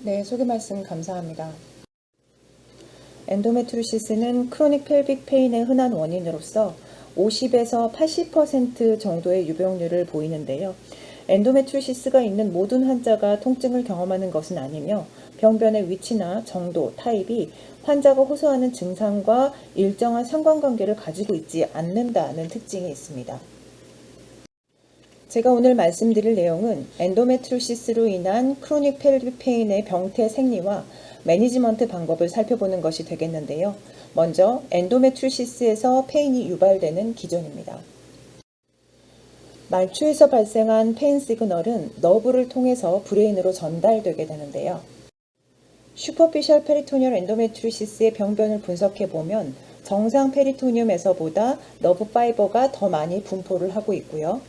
네, 소개 말씀 감사합니다. 엔도메트리오시스는 크로닉 펠빅 페인의 흔한 원인으로서 50에서 80% 정도의 유병률을 보이는데요. 엔도메트리오시스가 있는 모든 환자가 통증을 경험하는 것은 아니며 병변의 위치나 정도, 타입이 환자가 호소하는 증상과 일정한 상관관계를 가지고 있지 않는다는 특징이 있습니다. 제가 오늘 말씀드릴 내용은 엔도메트리오시스로 인한 크로닉 펠빅 페인의 병태 생리와 매니지먼트 방법을 살펴보는 것이 되겠는데요. 먼저 엔도메트리오시스에서 페인이 유발되는 기전입니다. 말초에서 발생한 페인 시그널은 너브를 통해서 브레인으로 전달되게 되는데요. 슈퍼피셜 페리토니얼 엔도메트리오시스의 병변을 분석해보면 정상 페리토니움에서보다 너브 파이버가 더 많이 분포를 하고 있고요.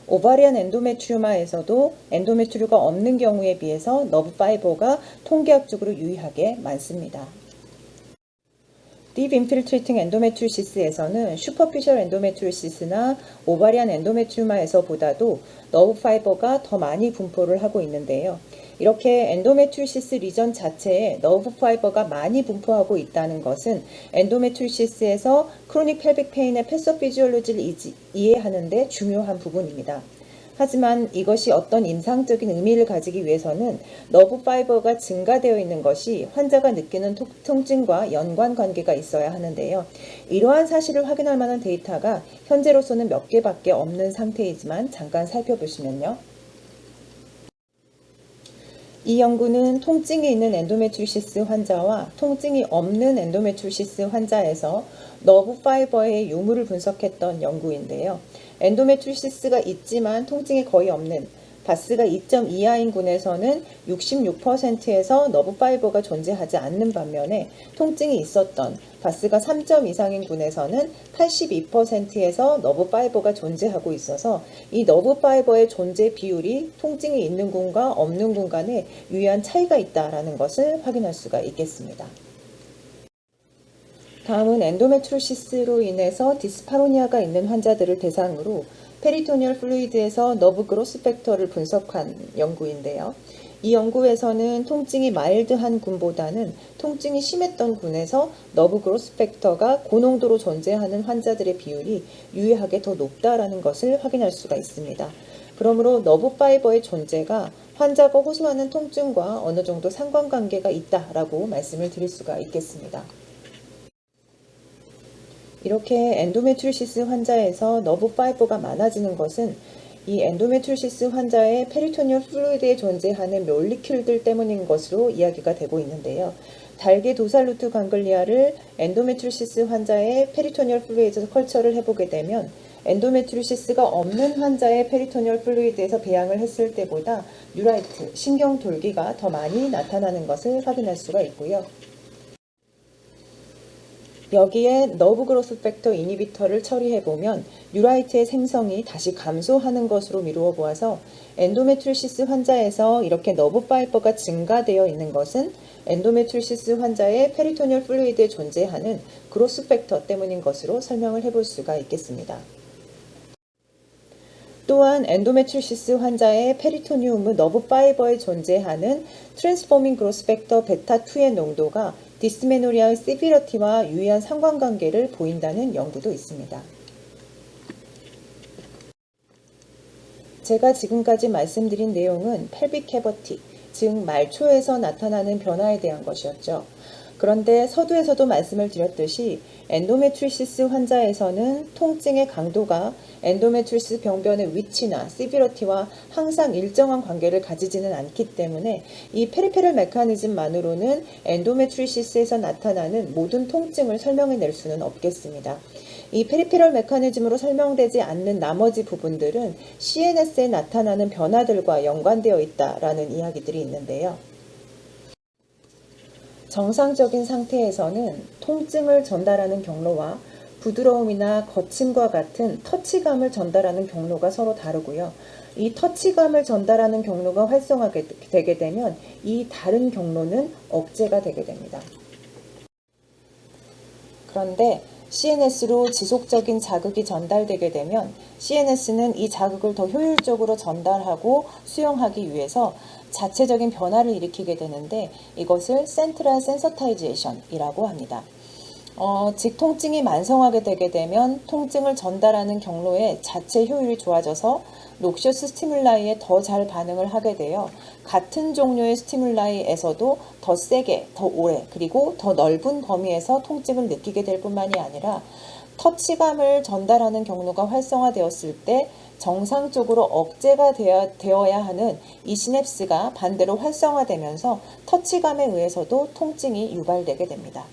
오바리안 엔도메트리오마에서도 엔도메트리오가 없는 경우에 비해서 너브 파이버가 통계학적으로 유의하게 많습니다. 딥 인필트레이팅 엔도메트리오시스에서는 슈퍼피셜 엔도메트리오시스나 오바리안 엔도메트리오마에서보다도 너브 파이버가 더 많이 분포를 하고 있는데요. 이렇게 엔도메트리오시스 리전 자체에 너브 파이버가 많이 분포하고 있다는 것은 엔도메트리오시스에서 크로닉 펠빅 페인의 패서피지올로지를 이해하는 데 중요한 부분입니다. 하지만 이것이 어떤 임상적인 의미를 가지기 위해서는 너브 파이버가 증가되어 있는 것이 환자가 느끼는 통증과 연관관계가 있어야 하는데요. 이러한 사실을 확인할 만한 데이터가 현재로서는 몇 개밖에 없는 상태이지만 잠깐 살펴보시면요. 이 연구는 통증이 있는 엔도메트리오시스 환자와 통증이 없는 엔도메트리오시스 환자에서 너브 파이버의 유무를 분석했던 연구인데요. 엔도메트리오시스가 있지만 통증이 거의 없는 바스가 2점 이하인 군에서는 66%에서 너브 파이버가 존재하지 않는 반면에 통증이 있었던 바스가 3점 이상인 군에서는 82%에서 너브 파이버가 존재하고 있어서 이 너브 파이버의 존재 비율이 통증이 있는 군과 없는 군 간에 유의한 차이가 있다는 것을 확인할 수가 있겠습니다. 다음은 엔도메트리오시스로 인해서 디스파로니아가 있는 환자들을 대상으로 페리토니얼 플루이드에서 너브 그로스 팩터를 분석한 연구인데요. 이 연구에서는 통증이 마일드한 군보다는 통증이 심했던 군에서 너브 그로스 팩터가 고농도로 존재하는 환자들의 비율이 유의하게 더 높다라는 것을 확인할 수가 있습니다. 그러므로 너브 파이버의 존재가 환자가 호소하는 통증과 어느 정도 상관관계가 있다라고 말씀을 드릴 수가 있겠습니다. 이렇게 엔도메트리오시스 환자에서 너브 파이버가 많아지는 것은 이 엔도메트리오시스 환자의 페리토니얼 플루이드에 존재하는 몰리큘들 때문인 것으로 이야기가 되고 있는데요. 달개 도살루트 강글리아를 엔도메트리오시스 환자의 페리토니얼 플루이드에서 컬처를 해보게 되면 엔도메트리오시스가 없는 환자의 페리토니얼 플루이드에서 배양을 했을 때보다 뉴라이트, 신경 돌기가 더 많이 나타나는 것을 확인할 수가 있고요. 여기에 너브 그로스 팩터 이니비터를 처리해보면 뉴라이트의 생성이 다시 감소하는 것으로 미루어 보아서 엔도메트리오시스 환자에서 이렇게 너브 파이버가 증가되어 있는 것은 엔도메트리오시스 환자의 페리토니얼 플루이드에 존재하는 그로스 팩터 때문인 것으로 설명을 해볼 수가 있겠습니다. 또한 엔도메트리오시스 환자의 페리토니움 너브 파이버에 존재하는 트랜스포밍 그로스 팩터 베타2의 농도가 디스메노리아의 시비러티와 유의한 상관관계를 보인다는 연구도 있습니다. 제가 지금까지 말씀드린 내용은 펠빅 캐버티, 즉 말초에서 나타나는 변화에 대한 것이었죠. 그런데 서두에서도 말씀을 드렸듯이 엔도메트리오시스 환자에서는 통증의 강도가 엔도메트리오시스 병변의 위치나 시비러티와 항상 일정한 관계를 가지지는 않기 때문에 이 페리페럴 메커니즘만으로는 엔도메트리오시스에서 나타나는 모든 통증을 설명해낼 수는 없겠습니다. 이 페리페럴 메커니즘으로 설명되지 않는 나머지 부분들은 CNS에 나타나는 변화들과 연관되어 있다라는 이야기들이 있는데요. 정상적인 상태에서는 통증을 전달하는 경로와 부드러움이나 거침과 같은 터치감을 전달하는 경로가 서로 다르고요. 이 터치감을 전달하는 경로가 활성화되게 되면 이 다른 경로는 억제가 되게 됩니다. 그런데 CNS로 지속적인 자극이 전달되게 되면 CNS는 이 자극을 더 효율적으로 전달하고 수용하기 위해서 자체적인 변화를 일으키게 되는데 이것을 센트럴 센서타이제이션이라고 합니다. 즉 통증이 만성하게 되게 되면 통증을 전달하는 경로의 자체 효율이 좋아져서 록셔스 스티뮬라이에 더 잘 반응을 하게 되어 같은 종류의 스티뮬라이에서도 더 세게, 더 오래, 그리고 더 넓은 범위에서 통증을 느끼게 될 뿐만이 아니라 터치감을 전달하는 경로가 활성화되었을 때 정상적으로 억제가 되어야 하는 이 시냅스가 반대로 활성화되면서 터치감에 의해서도 통증이 유발되게 됩니다.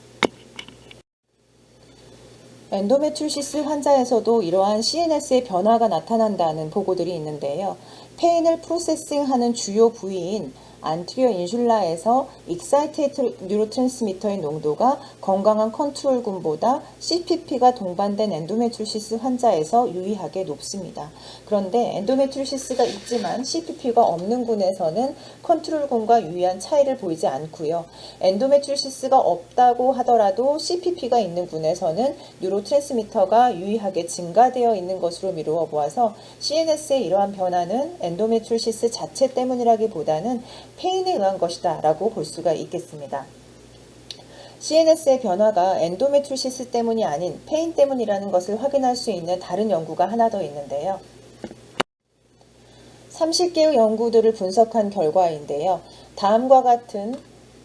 엔도메트리오시스 환자에서도 이러한 CNS의 변화가 나타난다는 보고들이 있는데요. 페인을 프로세싱하는 주요 부위인 안티리어 인슐라에서 익사이테이트 뉴로트랜스미터의 농도가 건강한 컨트롤군보다 CPP가 동반된 엔도메트리오시스 환자에서 유의하게 높습니다. 그런데 엔도메트리오시스가 있지만 CPP가 없는 군에서는 컨트롤군과 유의한 차이를 보이지 않고요. 엔도메트리오시스가 없다고 하더라도 CPP가 있는 군에서는 뉴로트랜스미터가 유의하게 증가되어 있는 것으로 미루어 보아서 CNS의 이러한 변화는 엔도메트리오시스 자체 때문이라기보다는 페인에 의한 것이다 라고 볼 수가 있겠습니다. CNS의 변화가 엔도메트리오시스 때문이 아닌 페인 때문이라는 것을 확인할 수 있는 다른 연구가 하나 더 있는데요. 30개의 연구들을 분석한 결과인데요. 다음과 같은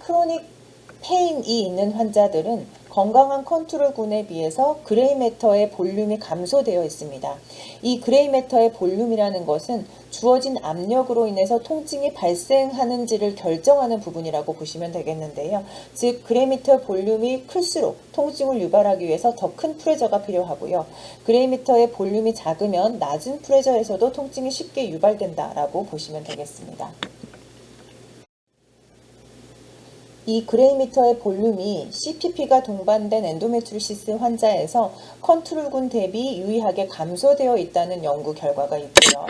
크로닉 페인이 있는 환자들은 건강한 컨트롤군에 비해서 그레이 매터의 볼륨이 감소되어 있습니다. 이 그레이 매터의 볼륨이라는 것은 주어진 압력으로 인해서 통증이 발생하는지를 결정하는 부분이라고 보시면 되겠는데요. 즉 그레이 매터 볼륨이 클수록 통증을 유발하기 위해서 더 큰 프레저가 필요하고요. 그레이 매터의 볼륨이 작으면 낮은 프레저에서도 통증이 쉽게 유발된다라고 보시면 되겠습니다. 이 그레이미터의 볼륨이 CPP가 동반된 엔도메트리오시스 환자에서 컨트롤군 대비 유의하게 감소되어 있다는 연구 결과가 있고요.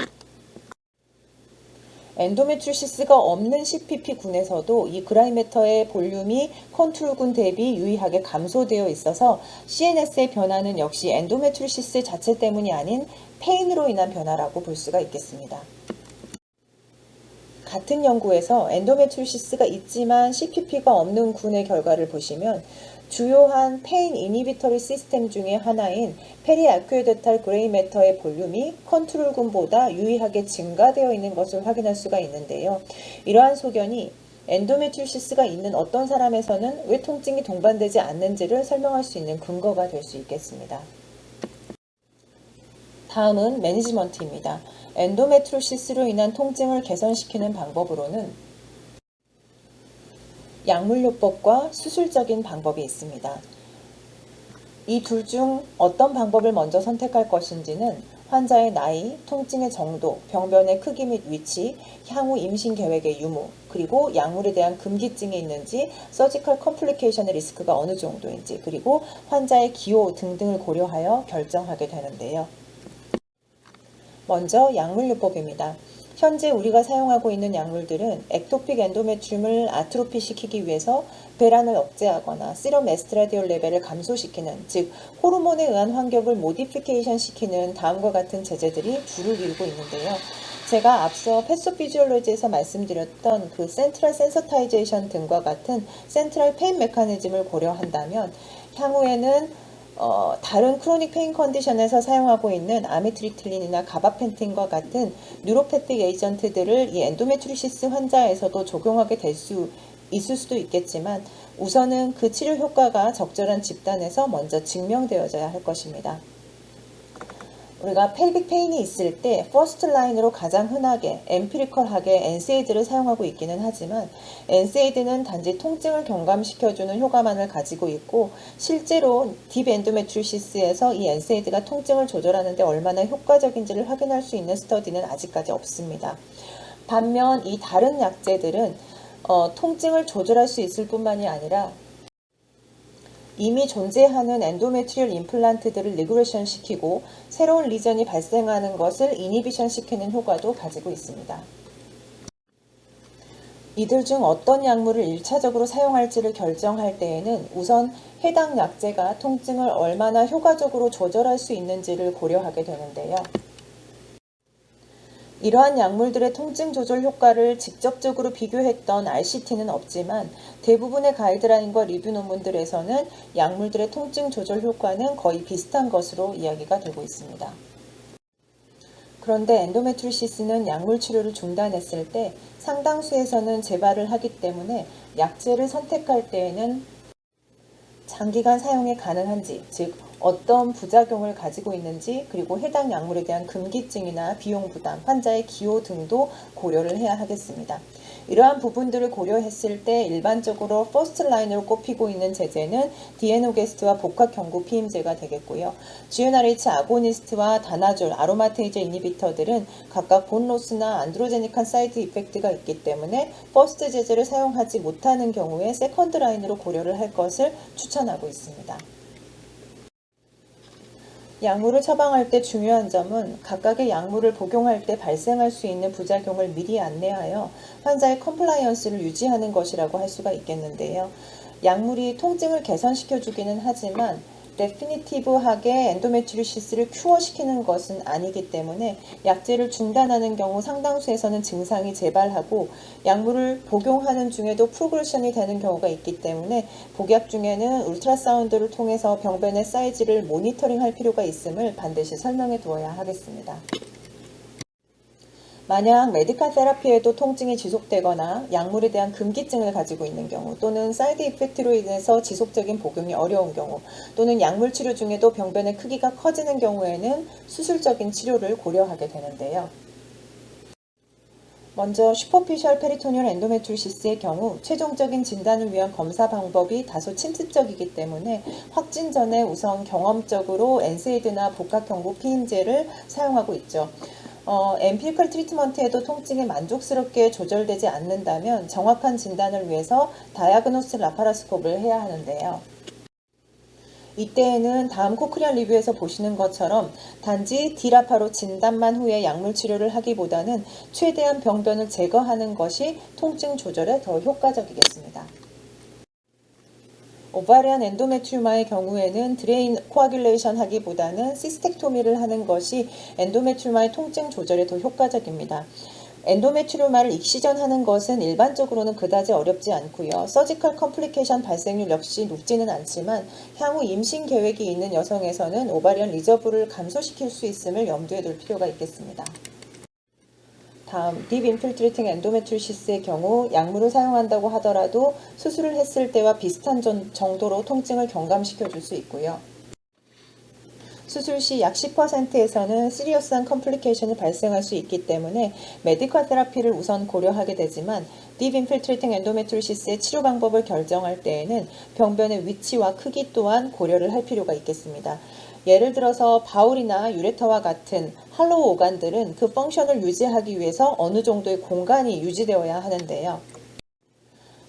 엔도메트리오시스가 없는 CPP군에서도 이 그레이미터의 볼륨이 컨트롤군 대비 유의하게 감소되어 있어서 CNS의 변화는 역시 엔도메트리오시스 자체 때문이 아닌 페인으로 인한 변화라고 볼 수가 있겠습니다. 같은 연구에서 엔도메트리오시스가 있지만 CPP가 없는 군의 결과를 보시면 주요한 페인 이니비터리 시스템 중의 하나인 페리아쿠에데탈 그레이 매터의 볼륨이 컨트롤군보다 유의하게 증가되어 있는 것을 확인할 수가 있는데요. 이러한 소견이 엔도메트리오시스가 있는 어떤 사람에서는 왜 통증이 동반되지 않는지를 설명할 수 있는 근거가 될 수 있겠습니다. 다음은 매니지먼트입니다. 엔도메트리오시스로 인한 통증을 개선시키는 방법으로는 약물요법과 수술적인 방법이 있습니다. 이 둘 중 어떤 방법을 먼저 선택할 것인지는 환자의 나이, 통증의 정도, 병변의 크기 및 위치, 향후 임신 계획의 유무, 그리고 약물에 대한 금기증이 있는지, 서지컬 컴플리케이션의 리스크가 어느 정도인지, 그리고 환자의 기호 등등을 고려하여 결정하게 되는데요. 먼저 약물요법입니다. 현재 우리가 사용하고 있는 약물들은 액토픽 엔도메트리움을 아트로피시키기 위해서 배란을 억제하거나 시럼 에스트라디올 레벨을 감소시키는, 즉 호르몬에 의한 환경을 모디피케이션 시키는 다음과 같은 제제들이 주를 이루고 있는데요. 제가 앞서 패소피지올로지에서 말씀드렸던 그 센트럴 센서타이제이션 등과 같은 센트럴 페인 메커니즘을 고려한다면 향후에는 다른 크로닉 페인 컨디션에서 사용하고 있는 아미트리틸린이나 가바펜틴과 같은 뉴로패틱 에이전트들을 이 엔도메트리오시스 환자에서도 적용하게 될 수 있을 수도 있겠지만 우선은 그 치료 효과가 적절한 집단에서 먼저 증명되어져야 할 것입니다. 우리가 펠빅 페인이 있을 때 퍼스트 라인으로 가장 흔하게 엠피리컬하게 NSAID를 사용하고 있기는 하지만 NSAID는 단지 통증을 경감시켜주는 효과만을 가지고 있고 실제로 딥 엔도메트리오시스에서 이 NSAID가 통증을 조절하는 데 얼마나 효과적인지를 확인할 수 있는 스터디는 아직까지 없습니다. 반면 이 다른 약제들은 통증을 조절할 수 있을 뿐만이 아니라 이미 존재하는 엔도메트리얼 임플란트들을 리그레션 시키고 새로운 리전이 발생하는 것을 이니비션 시키는 효과도 가지고 있습니다. 이들 중 어떤 약물을 1차적으로 사용할지를 결정할 때에는 우선 해당 약제가 통증을 얼마나 효과적으로 조절할 수 있는지를 고려하게 되는데요. 이러한 약물들의 통증 조절 효과를 직접적으로 비교했던 RCT는 없지만 대부분의 가이드라인과 리뷰 논문들에서는 약물들의 통증 조절 효과는 거의 비슷한 것으로 이야기가 되고 있습니다. 그런데 엔도메트리시스는 약물 치료를 중단했을 때 상당수에서는 재발을 하기 때문에 약제를 선택할 때에는 장기간 사용이 가능한지, 즉 어떤 부작용을 가지고 있는지, 그리고 해당 약물에 대한 금기증이나 비용 부담, 환자의 기호 등도 고려를 해야 하겠습니다. 이러한 부분들을 고려했을 때 일반적으로 퍼스트 라인으로 꼽히고 있는 제제는 디에노게스트와 복합 경구 피임제가 되겠고요. GnRH 아고니스트와 다나졸, 아로마테이저 이니비터들은 각각 본로스나 안드로제닉한 사이드 이펙트가 있기 때문에 퍼스트 제제를 사용하지 못하는 경우에 세컨드 라인으로 고려를 할 것을 추천하고 있습니다. 약물을 처방할 때 중요한 점은 각각의 약물을 복용할 때 발생할 수 있는 부작용을 미리 안내하여 환자의 컴플라이언스를 유지하는 것이라고 할 수가 있겠는데요. 약물이 통증을 개선시켜주기는 하지만 데피니티브하게 엔도메트리오시스를 큐어시키는 것은 아니기 때문에 약제를 중단하는 경우 상당수에서는 증상이 재발하고 약물을 복용하는 중에도 프로그레션이 되는 경우가 있기 때문에 복약 중에는 울트라사운드를 통해서 병변의 사이즈를 모니터링할 필요가 있음을 반드시 설명해 두어야 하겠습니다. 만약 메디칼 테라피에도 통증이 지속되거나 약물에 대한 금기증을 가지고 있는 경우, 또는 사이드 이펙트로 인해서 지속적인 복용이 어려운 경우, 또는 약물 치료 중에도 병변의 크기가 커지는 경우에는 수술적인 치료를 고려하게 되는데요. 먼저 슈퍼피셜 페리토니얼 엔도메트리시스의 경우 최종적인 진단을 위한 검사 방법이 다소 침습적이기 때문에 확진 전에 우선 경험적으로 엔세이드나 복합경구 피임제를 사용하고 있죠. 엠피리컬 트리트먼트에도 통증이 만족스럽게 조절되지 않는다면 정확한 진단을 위해서 다이아그노스 라파라스콥을 해야 하는데요. 이때에는 다음 코크리안 리뷰에서 보시는 것처럼 단지 디라파로 진단만 후에 약물 치료를 하기보다는 최대한 병변을 제거하는 것이 통증 조절에 더 효과적이겠습니다. 오바리안 엔도메트리오마의 경우에는 드레인 코아뷸레이션 하기보다는 시스텍토미를 하는 것이 엔도메트리오마의 통증 조절에 더 효과적입니다. 엔도메트리오마를 익시전하는 것은 일반적으로는 그다지 어렵지 않고요. 서지컬 컴플리케이션 발생률 역시 높지는 않지만 향후 임신 계획이 있는 여성에서는 오바리언 리저브를 감소시킬 수 있음을 염두에 둘 필요가 있겠습니다. 다음, 딥 인필트레이팅 엔도메트리시스의 경우 약물을 사용한다고 하더라도 수술을 했을 때와 비슷한 정도로 통증을 경감시켜 줄 수 있고요. 수술 시 약 10%에서는 시리어스한 컴플리케이션이 발생할 수 있기 때문에 메디컬 테라피를 우선 고려하게 되지만 딥 인필트레이팅 엔도메트리시스의 치료 방법을 결정할 때에는 병변의 위치와 크기 또한 고려를 할 필요가 있겠습니다. 예를 들어서 바울이나 유레터와 같은 할로우 오간들은 그 펑션을 유지하기 위해서 어느 정도의 공간이 유지되어야 하는데요.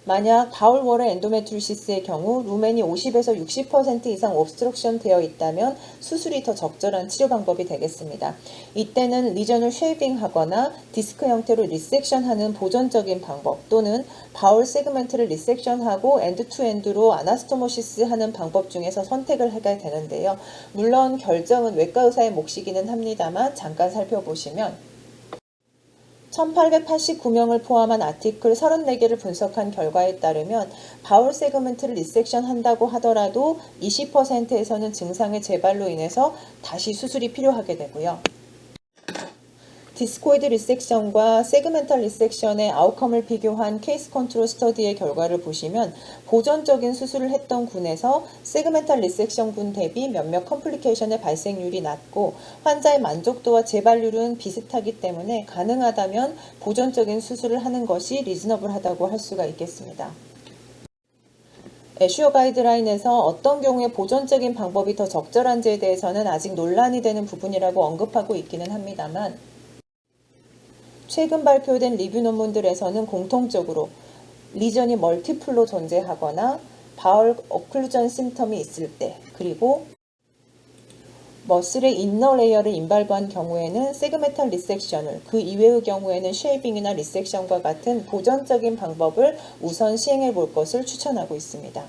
만약 바울월의 엔도메트리시스의 경우 루멘이 50에서 60% 이상 옵스트럭션 되어 있다면 수술이 더 적절한 치료 방법이 되겠습니다. 이때는 리전을 쉐이빙하거나 디스크 형태로 리섹션하는 보존적인 방법, 또는 바울 세그멘트를 리섹션하고 엔드 투 엔드로 아나스토모시스 하는 방법 중에서 선택을 하게 되는데요. 물론 결정은 외과 의사의 몫이기는 합니다만 잠깐 살펴보시면 1889명을 포함한 아티클 34개를 분석한 결과에 따르면 바울 세그먼트를 리섹션 한다고 하더라도 20%에서는 증상의 재발로 인해서 다시 수술이 필요하게 되고요. 디스코이드 리섹션과 세그멘탈 리섹션의 아웃컴을 비교한 케이스 컨트롤 스터디의 결과를 보시면 보존적인 수술을 했던 군에서 세그멘탈 리섹션 군 대비 몇몇 컴플리케이션의 발생률이 낮고 환자의 만족도와 재발률은 비슷하기 때문에 가능하다면 보존적인 수술을 하는 것이 리즈너블하다고 할 수가 있겠습니다. 애슈어 가이드라인에서 어떤 경우에 보존적인 방법이 더 적절한지에 대해서는 아직 논란이 되는 부분이라고 언급하고 있기는 합니다만 최근 발표된 리뷰 논문들에서는 공통적으로 리전이 멀티플로 존재하거나 바울 오클루전 심텀이 있을 때, 그리고 머슬의 인너 레이어를 인발부한 경우에는 세그멘탈 리섹션을, 그 이외의 경우에는 쉐이빙이나 리섹션과 같은 보존적인 방법을 우선 시행해 볼 것을 추천하고 있습니다.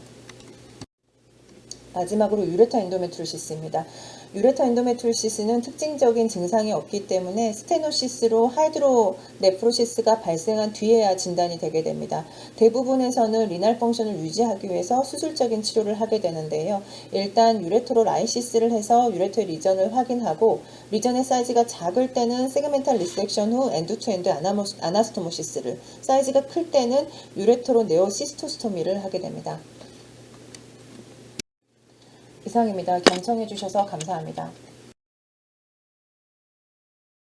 마지막으로 유레터 엔도메트리오시스입니다. 유레터 엔도메트리오시스는 특징적인 증상이 없기 때문에 스테노시스로 하이드로네프로시스가 발생한 뒤에야 진단이 되게 됩니다. 대부분에서는 리날 펑션을 유지하기 위해서 수술적인 치료를 하게 되는데요. 일단 유레터로 라이시스를 해서 유레터의 리전을 확인하고 리전의 사이즈가 작을 때는 세그멘탈 리섹션 후 엔드 투 엔드 아나스토모시스를, 사이즈가 클 때는 유레터로 네오시스토스토미를 하게 됩니다. 이상입니다. 경청해 주셔서 감사합니다.